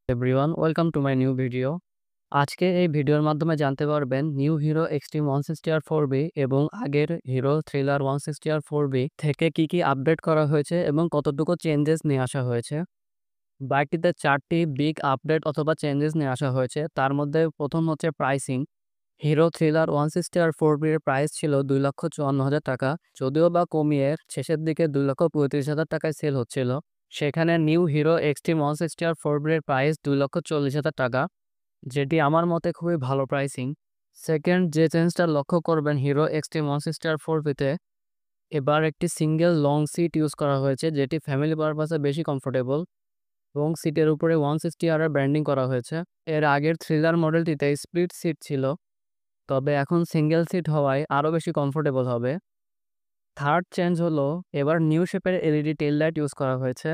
Everyone welcome to my new video. আজকে এই ভিডিওর মাধ্যমে জানতে পারবেন নিউ হিরো এক্সট্রিম 160R4B এবং আগের হিরো থ্রিলার 160R4B থেকে কি কি আপডেট করা হয়েছে এবং কতটুকু চেঞ্জেস নিয়ে আসা হয়েছে। বাইকটিতে 4টি বিগ আপডেট অথবা চেঞ্জেস নিয়ে আসা হয়েছে। তার মধ্যে প্রথম হচ্ছে প্রাইসিং। হিরো থ্রিলার 160R4B এর প্রাইস ছিল 2,54,000 টাকা, যদিও বা কমিয়ে শেষের দিকে 2,35,000 টাকায় সেল হচ্ছিল। সেখানে নিউ হিরো এক্সট্রিম 160R4B এর প্রাইস 2,40,000 টাকা, যেটি আমার মতে খুবই ভালো প্রাইসিং। সেকেন্ড যে চেঞ্জটা লক্ষ্য করবেন হিরো এক্সট্রিম 160R4B-তে, এবার একটি সিঙ্গেল লং সিট ইউজ করা হয়েছে, যেটি ফ্যামিলি পারপাসে বেশি কমফোর্টেবল এবং সিটের উপরে 160R এর ব্র্যান্ডিং করা হয়েছে। এর আগের থ্রিলার মডেলটিতে স্প্লিট সিট ছিল, তবে এখন সিঙ্গেল সিট হওয়ায় আরও বেশি কমফোর্টেবল হবে। থার্ড চেঞ্জ হলো এবার নিউ শেপের এলইডি টেল লাইট ইউজ করা হয়েছে।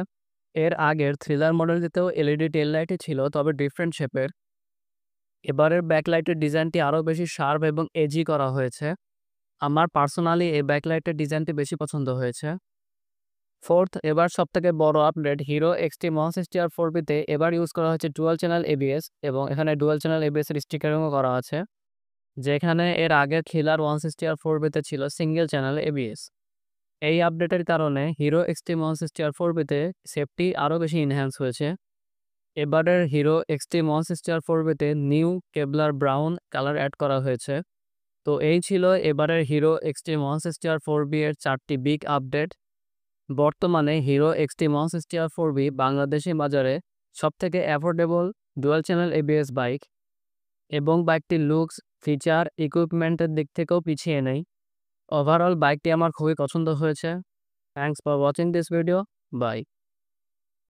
এর আগের থ্রিলার মডেলটিতেও এলইডি টেল লাইটই ছিল, তবে ডিফারেন্ট শেপের। এবারের ব্যাকলাইটের ডিজাইনটি আরও বেশি শার্প এবং এজি করা হয়েছে। আমার পার্সোনালি এই ব্যাকলাইটের ডিজাইনটি বেশি পছন্দ হয়েছে। ফোর্থ, এবার সবথেকে বড় আপডেট, হিরো এক্সট্রিম 160R4B-তে এবার ইউজ করা হয়েছে ডুয়াল চ্যানেল এবিএস এবং এখানে ডুয়াল চ্যানেল এবিএস এর স্টিকারিংও করা আছে, যেখানে এর আগের থ্রিলার 160R4B-তে ছিল সিঙ্গেল চ্যানেল এবিএস। এই আপডেটের কারণে হিরো এক্সট্রিম 160R4B-তে সেফটি আরও বেশি ইনহ্যান্স হয়েছে। এবারের হিরো এক্সট্রিম 160R4B-তে নিউ কেবলার ব্রাউন কালার অ্যাড করা হয়েছে। তো এই ছিল এবারের হিরো এক্সট্রিম 160R4B এর 4টি বিগ আপডেট। বর্তমানে হিরো এক্সট্রিম 160R4B বাংলাদেশি বাজারে সবথেকে affordable dual channel ABS bike এবং বাইকটির লুকস, ফিচার, ইকুইপমেন্টের দিক থেকেও পিছিয়ে নেই। ওভারঅল বাইকটি আমার খুবই পছন্দ হয়েছে। Thanks for watching this video. By.